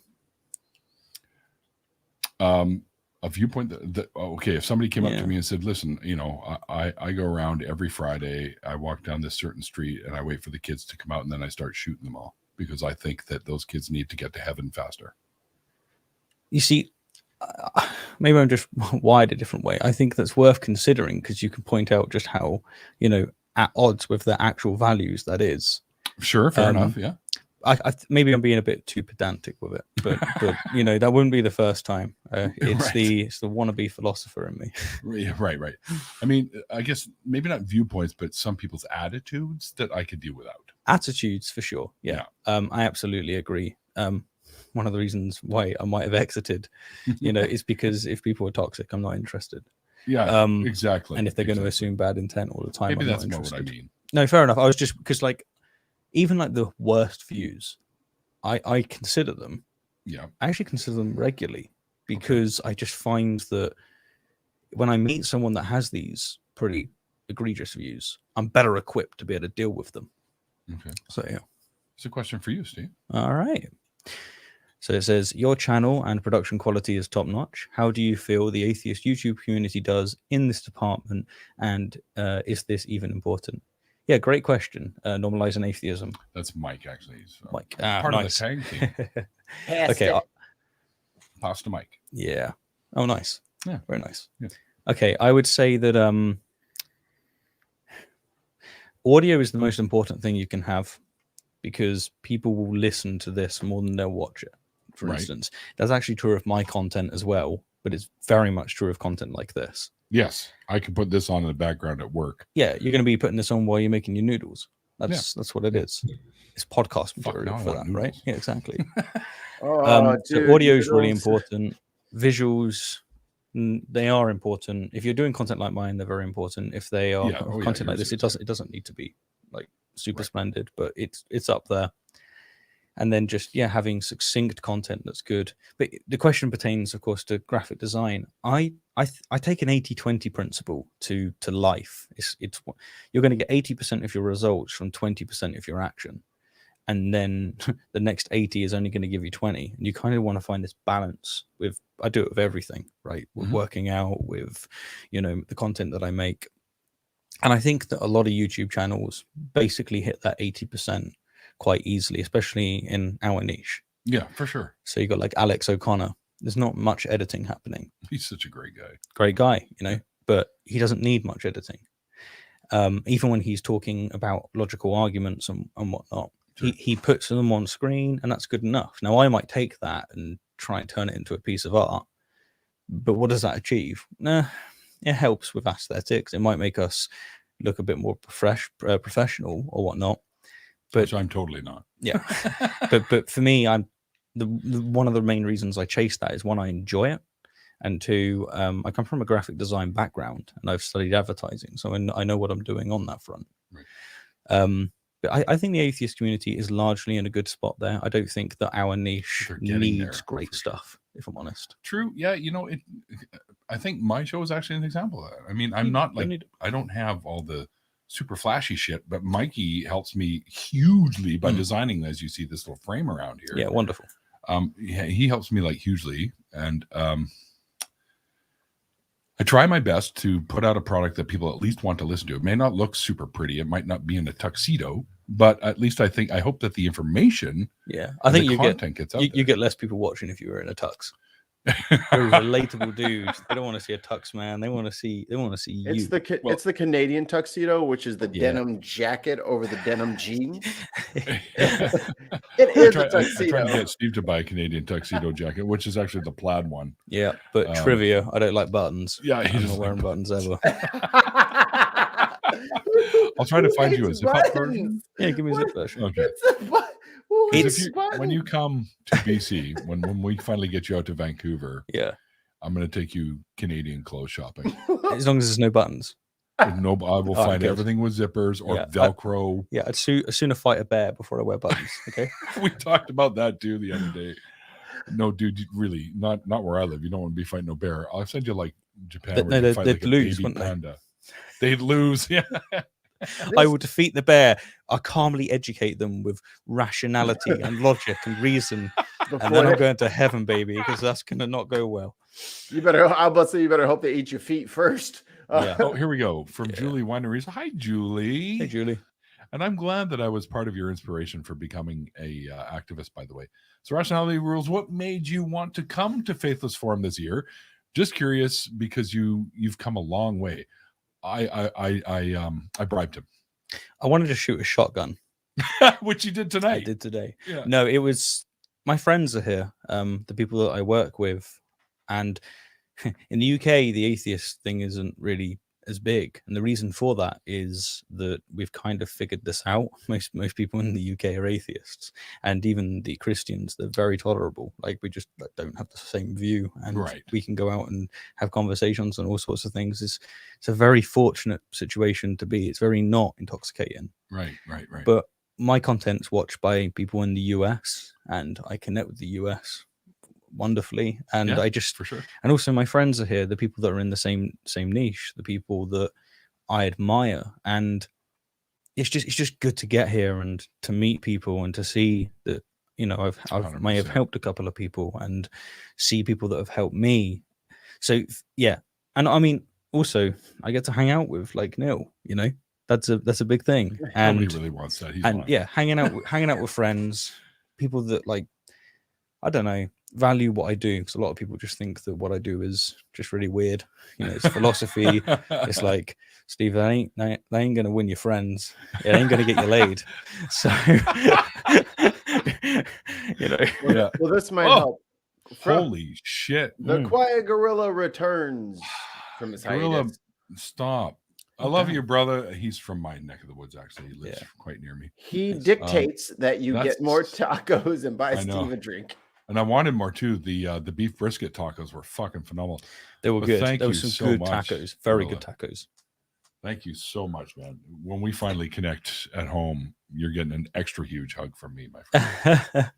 A viewpoint that okay, if somebody came up to me and said, listen, I go around every Friday, I walk down this certain street and I wait for the kids to come out and then I start shooting them all because I think that those kids need to get to heaven faster. You see, maybe I'm just wired a different way. I think that's worth considering because you can point out just how, at odds with their actual values that is. Sure, fair enough, yeah. Maybe I'm being a bit too pedantic with it, but that wouldn't be the first time. It's Right. it's the wannabe philosopher in me. Yeah, right. I mean, I guess maybe not viewpoints, but some people's attitudes that I could deal without. Attitudes for sure. Yeah. I absolutely agree. One of the reasons why I might have exited, is because if people are toxic, I'm not interested. Yeah, exactly. And if they're going to assume bad intent all the time, maybe I'm that's not more what I interested. mean. No, fair enough. I was just because even the worst views, I consider them. Yeah. I actually consider them regularly because I just find that when I meet someone that has these pretty egregious views, I'm better equipped to be able to deal with them. Okay. So yeah. It's a question for you, Steve. All right. So it says, your channel and production quality is top notch. How do you feel the atheist YouTube community does in this department? And is this even important? Yeah, great question. Normalizing atheism. That's Mike, actually. So Mike. part Nice. of the tag team. Okay. Pass to Mike. Yeah. Oh, nice. Yeah. Very nice. Yeah. Okay. I would say that audio is the most important thing you can have because people will listen to this more than they'll watch it. For Right. instance, that's actually true of my content as well, but it's very much true of content like this. Yes, I could put this on in the background at work. Yeah, you're going to be putting this on while you're making your noodles. That's what it is. It's podcast material for that, right? Yeah, exactly. So audio is really important. Visuals, they are important. If you're doing content like mine, they're very important. If they are content like this, it doesn't need to be like super splendid, but it's up there. And then just having succinct content that's good. But the question pertains, of course, to graphic design. I take an 80-20 principle to life. It's you're going to get 80% of your results from 20% of your action, and then the next 80 is only going to give you 20. And you kind of want to find this balance with. I do it with everything, right? With working out, with the content that I make, and I think that a lot of YouTube channels basically hit that 80%. Quite easily, especially in our niche. Yeah, for sure. So you got like Alex O'Connor. There's not much editing happening. He's such a great guy. Great guy, but he doesn't need much editing. Even when he's talking about logical arguments and whatnot, sure. he puts them on screen and that's good enough. Now I might take that and try and turn it into a piece of art, but what does that achieve? It helps with aesthetics. It might make us look a bit more professional or whatnot. But which I'm totally not. Yeah, but for me, I'm the one of the main reasons I chase that is one, I enjoy it, and two, I come from a graphic design background and I've studied advertising, so I know what I'm doing on that front. Right. But I think the atheist community is largely in a good spot there. I don't think that our niche needs great stuff, if I'm honest. True. Yeah, I think my show is actually an example of that. I mean, I'm not like I don't have all the super flashy shit, but Mikey helps me hugely by designing, as you see this little frame around here. Yeah, wonderful. He helps me like hugely, and I try my best to put out a product that people at least want to listen to. It may not look super pretty, it might not be in a tuxedo, but at least I hope that the information, I think the content gets out you get less people watching if you were in a tux. Very relatable dudes. They don't want to see a tux man. They want to see you. It's the Canadian tuxedo, which is the Yeah. denim jacket over the denim jeans. It I is a tried to tuxedo. get Steve to buy a Canadian tuxedo jacket, which is actually the plaid one. Yeah, but trivia, I don't like buttons. Yeah, I'm not wearing buttons ever. I'll try to find you a zip-up version. Yeah, give me a zip version. Okay. When you come to BC, when we finally get you out to Vancouver, Yeah, I'm going to take you Canadian clothes shopping. as long as there's no buttons. No, I will find everything with zippers or Velcro. I'd sooner fight a bear before I wear buttons. Okay. We talked about that too the other day. No, dude, really, not where I live. You don't want to be fighting no bear. I'll send you like Japan. They'd lose, wouldn't they? Panda. They'd lose. Yeah. I will defeat the bear. I calmly educate them with rationality and logic and reason, and then I'm going to heaven, baby, because that's gonna not go well. You better. I'm about to say you better hope they eat your feet first. Yeah. Oh, here we go from Julie Wineries. Hi, Julie. Hey, Julie. And I'm glad that I was part of your inspiration for becoming a activist. By the way, so Rationality Rules. What made you want to come to Faithless Forum this year? Just curious because you've come a long way. I bribed him. I wanted to shoot a shotgun, which you did tonight. I did today. Yeah. No, it was my friends are here. The people that I work with, and in the UK, the atheist thing isn't really as big, and the reason for that is that we've kind of figured this out. Most people in the UK are atheists, and even the Christians, they're very tolerable. Like, we just don't have the same view, and we can go out and have conversations on all sorts of things. It's a very fortunate situation to be. It's very not intoxicating. Right. But my content's watched by people in the US, and I connect with the US wonderfully, and I just for sure. And also my friends are here, the people that are in the same niche, the people that I admire, and it's just good to get here and to meet people and to see that, you know, I may have helped a couple of people and see people that have helped me. So yeah, and I mean also I get to hang out with like Neil, you know, that's a big thing. And nobody really wants that. Hanging out with friends, people that, like, I don't know, value what I do, because a lot of people just think that what I do is just really weird. You know, it's philosophy. It's like, Steve, they ain't gonna win your friends. It ain't gonna get you laid. So you know. Well, this might help. Holy shit! The quiet gorilla returns from his hiatus. Stop. I love you, brother. He's from my neck of the woods, actually. He lives quite near me. He dictates that you get more tacos and buy Steve a drink. And I wanted more too. The beef brisket tacos were fucking phenomenal. They were good. There were some good tacos. Very good tacos. Thank you so much, man. When we finally connect at home, you're getting an extra huge hug from me, my friend.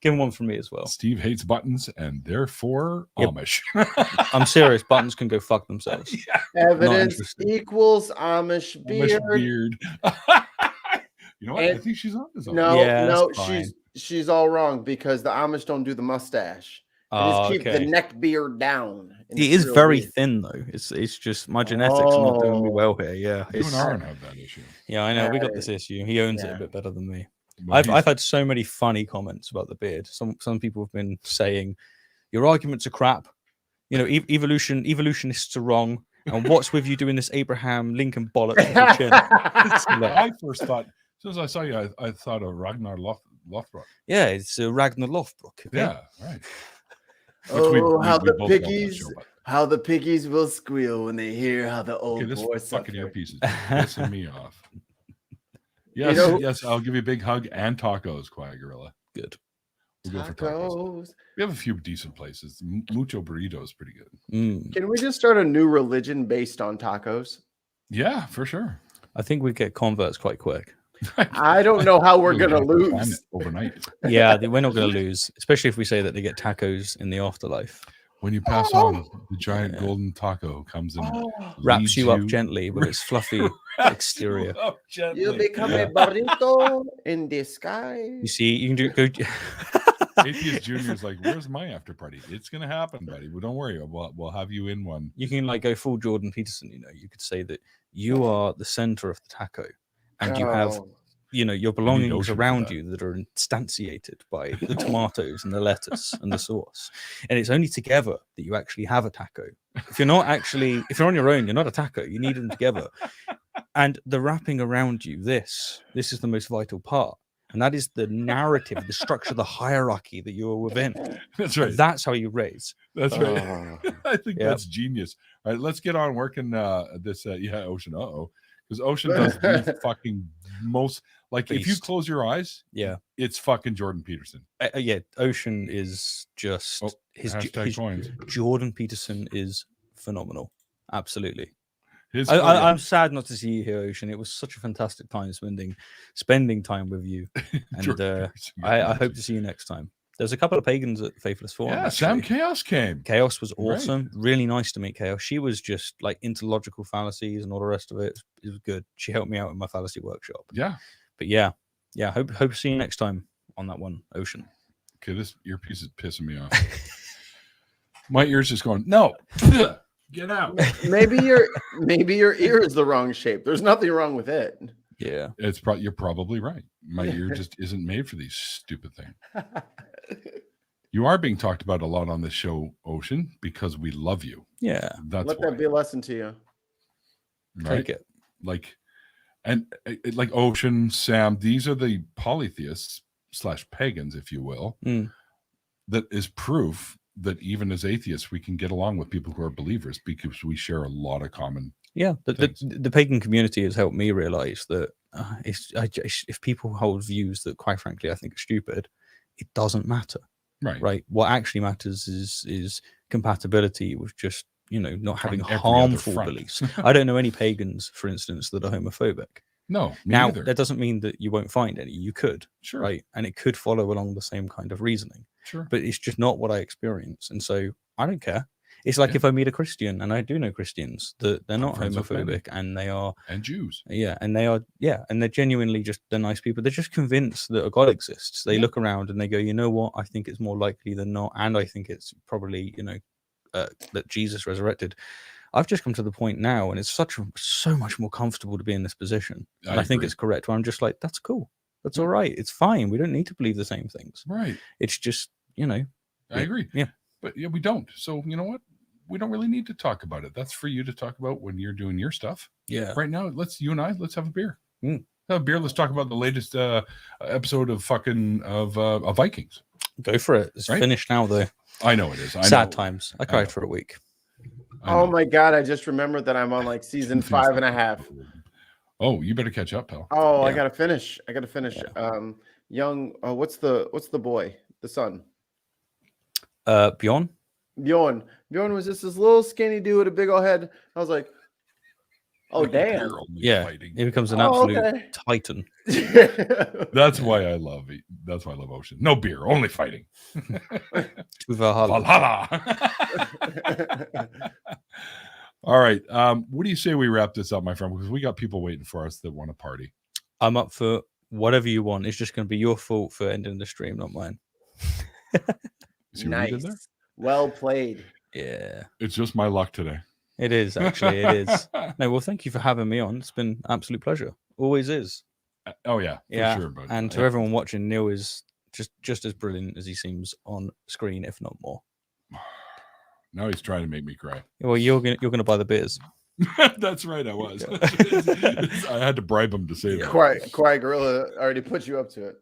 Give him one from me as well. Steve hates buttons and therefore Amish. I'm serious. Buttons can go fuck themselves. Evidence equals Amish beard. You know what? I think she's on this. No, she's all wrong, because the Amish don't do the mustache. They just keep the neck beard down. He is very thin though. It's just my genetics are not doing me well here. Yeah, you and Aaron have that issue. Yeah, I know. We got this issue. He owns it a bit better than me. Well, I've had so many funny comments about the beard. Some people have been saying your arguments are crap. You know, evolutionists are wrong. And what's with you doing this Abraham Lincoln bollocks with your chin? I first thought, as soon as I saw you, I thought of Ragnar Lothbrok. Yeah, it's Ragnar Lothbrok. Okay? Yeah, right. How the piggies will squeal when they hear how the old boy fucking earpieces pissing me off. Yes, yes, I'll give you a big hug and tacos, Quiet Gorilla. Good. We'll go for tacos. We have a few decent places. Mucho Burrito is pretty good. Can we just start a new religion based on tacos? Yeah, for sure. I think we get converts quite quick. I don't know how we're going to lose overnight. Yeah, we're not going to lose, especially if we say that they get tacos in the afterlife. When you pass on, the giant golden taco comes and wraps you up gently with its fluffy exterior. You become a burrito in disguise. You see, you can go. Atheist Junior's like, where's my after party? It's gonna happen, buddy. Well, don't worry. We'll have you in one. You can like go full Jordan Peterson. You know, you could say that you are the center of the taco, and your belongings Ocean for around that. you that are instantiated by the tomatoes and the lettuce and the sauce. And it's only together that you actually have a taco. If you're on your own, you're not a taco. You need them together. And the wrapping around you, this is the most vital part. And that is the narrative, the structure, the hierarchy that you're within. That's right. That's how you raise. That's right. I think that's genius. All right, let's get on working this. Ocean. Because Ocean does the fucking most. Like, if you Beast. close your eyes, it's fucking Jordan Peterson. Ocean is just his coins. Jordan Peterson is phenomenal. Absolutely. I'm I'm sad not to see you here, Ocean. It was such a fantastic time spending time with you, and I hope to see you next time. There's a couple of pagans at Faithless Forum. Yeah, actually. Sam Chaos came. Chaos was awesome. Right. Really nice to meet Chaos. She was just like into logical fallacies and all the rest of it. It was good. She helped me out with my fallacy workshop. Yeah. But yeah. Hope to see you next time on that one, Ocean. Okay, this earpiece is pissing me off. My ear's just going, no. Get out. Maybe your ear is the wrong shape. There's nothing wrong with it. Yeah. You're probably right. My ear just isn't made for these stupid things. You are being talked about a lot on this show, Ocean, because we love you. Yeah. Let that be a lesson to you. Right? Take it. Like Ocean, Sam, these are the polytheists / pagans, if you will, that is proof that even as atheists, we can get along with people who are believers because we share a lot of common. Yeah, the pagan community has helped me realize that if people hold views that, quite frankly, I think are stupid, it doesn't matter. Right. What actually matters is compatibility with just not having harmful beliefs. I don't know any pagans, for instance, that are homophobic. No. Now neither. that doesn't mean that you won't find any. You could, sure, right, and it could follow along the same kind of reasoning. Sure, but it's just not what I experience, and so I don't care. It's like if I meet a Christian, and I do know Christians that they're not homophobic, and they are, and Jews, and they are, and they're genuinely they're nice people. They're just convinced that a God exists. They look around and they go, you know what? I think it's more likely than not, and I think it's probably that Jesus resurrected. I've just come to the point now, and it's so much more comfortable to be in this position. And I think it's correct. Where I'm just like, that's cool. That's all right. It's fine. We don't need to believe the same things. Right. It's just, I agree. Yeah. But we don't. So you know what? We don't really need to talk about it. That's for you to talk about when you're doing your stuff. Yeah. Right now, let's have a beer. Have a beer. Let's talk about the latest episode of Vikings. Go for it. It's finished now, though. I know it is. Sad times. I cried for a week. Oh my God! I just remembered that I'm on like season 5.5. Oh, you better catch up, pal. Oh, yeah. I gotta finish. Yeah. What's the boy? The son. Bjorn. Bjorn was just this little skinny dude with a big old head. I was like, oh, like damn. Yeah, he becomes an absolute titan. That's why I love it. That's why I love Ocean. No beer, only fighting. Valhalla. All right. What do you say we wrap this up, my friend? Because we got people waiting for us that want to party. I'm up for whatever you want. It's just going to be your fault for ending the stream, not mine. Nice. Well played. Yeah. It's just my luck today. It is, actually. It is. No, well, thank you for having me on. It's been an absolute pleasure. Always is. Oh, yeah. For sure, bud. And to everyone watching, Neil is just as brilliant as he seems on screen, if not more. Now he's trying to make me cry. Well, you're gonna buy the beers. That's right, I was. I had to bribe him to say that. Quiet Gorilla already put you up to it.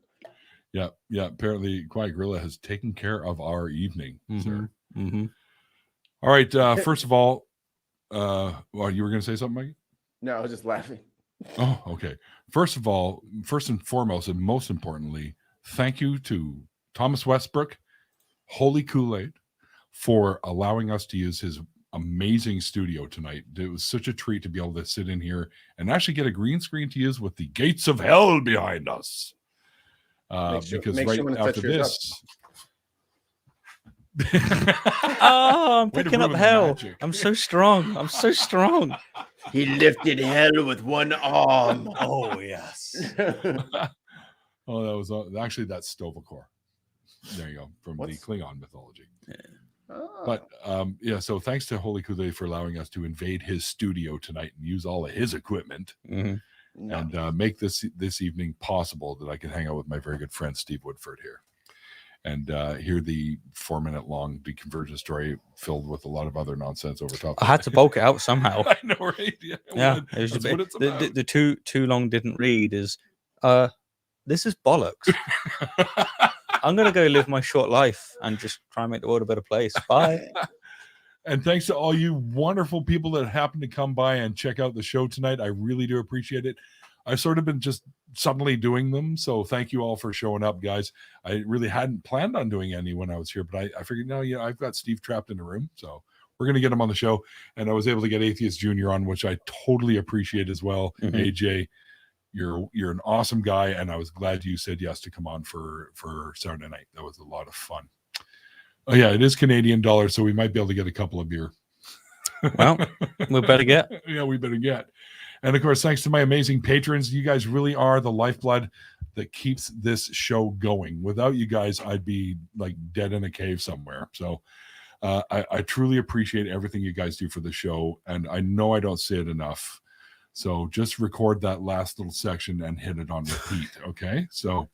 Yeah. Apparently, Quiet Gorilla has taken care of our evening, sir. Mm-hmm. All right. First of all, you were going to say something, Mikey? No, I was just laughing. Oh, okay. First of all, first and foremost, and most importantly, thank you to Thomas Westbrook, Holy Kool-Aid, for allowing us to use his amazing studio tonight. It was such a treat to be able to sit in here and actually get a green screen to use with the gates of hell behind us. Because right after this... Oh, I'm picking up hell. Magic. I'm so strong. He lifted hell with one arm. Oh, yes. Oh, that was actually that's Stovacor. There you go, from the Klingon mythology. Yeah. Oh. But so thanks to Holy Kool-Aid for allowing us to invade his studio tonight and use all of his equipment. Mm-hmm. No. and make this evening possible that I can hang out with my very good friend Steve Woodford here and hear the 4-minute long deconversion story filled with a lot of other nonsense over top. I had to bulk it out somehow. I know, right? Yeah, It was that's a what bit, it's about. the too long didn't read is this is bollocks. I'm gonna go live my short life and just try and make the world a better place. Bye. And thanks to all you wonderful people that happened to come by and check out the show tonight. I really do appreciate it. I've sort of been just suddenly doing them. So thank you all for showing up, guys. I really hadn't planned on doing any when I was here, but I figured, no, I've got Steve trapped in the room. So we're going to get him on the show. And I was able to get Atheist Jr. on, which I totally appreciate as well. Mhm. AJ, you're an awesome guy. And I was glad you said yes to come on for Saturday night. That was a lot of fun. Oh yeah, it is Canadian dollars, so we might be able to get a couple of beer. Well, we better get. Yeah, we better get. And of course, thanks to my amazing patrons. You guys really are the lifeblood that keeps this show going. Without you guys, I'd be like dead in a cave somewhere. So I truly appreciate everything you guys do for the show. And I know I don't say it enough. So just record that last little section and hit it on repeat. Okay. So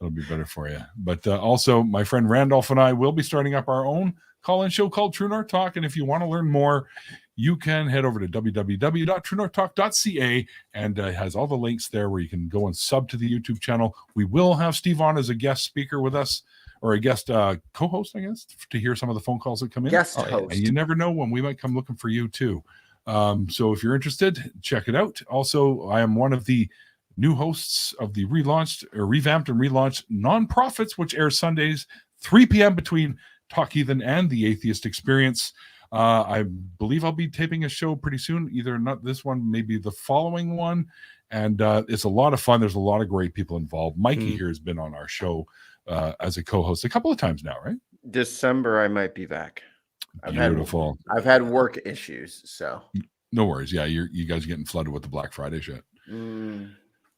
that'll be better for you. But also, my friend Randolph and I will be starting up our own call-in show called True North Talk. And if you want to learn more, you can head over to www.truenorthtalk.ca, and it has all the links there where you can go and sub to the YouTube channel. We will have Steve on as a guest speaker with us, or a guest co-host, I guess, to hear some of the phone calls that come in. Guest host. And you never know when we might come looking for you too. So if you're interested, check it out. Also, I am one of the new hosts of the revamped and relaunched Nonprofits, which airs Sundays, 3 p.m. between Talk Heathen and the Atheist Experience. I believe I'll be taping a show pretty soon, either not this one, maybe the following one. And it's a lot of fun. There's a lot of great people involved. Mikey here has been on our show as a co-host a couple of times now, right? December, I might be back. Beautiful. I've had work issues, so no worries. Yeah, you guys are getting flooded with the Black Friday shit.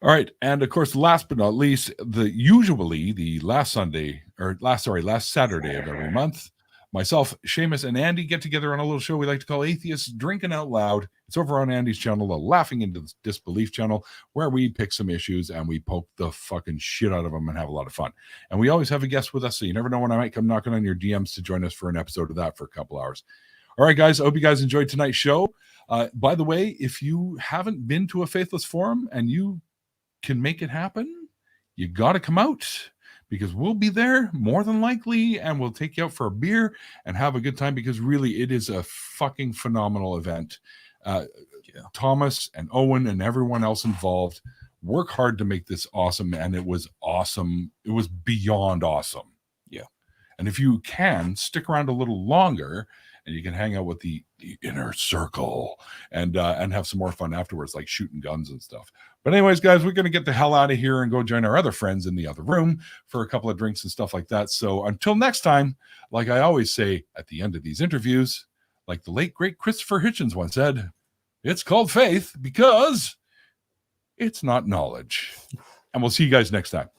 All right, and of course, last but not least, usually the last Saturday of every month, myself, Seamus, and Andy get together on a little show we like to call Atheists Drinking Out Loud. It's over on Andy's channel, the Laughing into Disbelief channel, where we pick some issues and we poke the fucking shit out of them and have a lot of fun. And we always have a guest with us, so you never know when I might come knocking on your DMs to join us for an episode of that for a couple hours. All right, guys, I hope you guys enjoyed tonight's show. By the way, if you haven't been to a Faithless Forum and you can make it happen, you got to come out, because we'll be there more than likely, and we'll take you out for a beer and have a good time, because really it is a fucking phenomenal event. Thomas and Owen and everyone else involved work hard to make this awesome, and it was awesome. It was beyond awesome. Yeah. And if you can stick around a little longer, and you can hang out with the inner circle and have some more fun afterwards, like shooting guns and stuff. But anyways, guys, we're going to get the hell out of here and go join our other friends in the other room for a couple of drinks and stuff like that. So until next time, like I always say at the end of these interviews, like the late, great Christopher Hitchens once said, it's called faith because it's not knowledge. And we'll see you guys next time.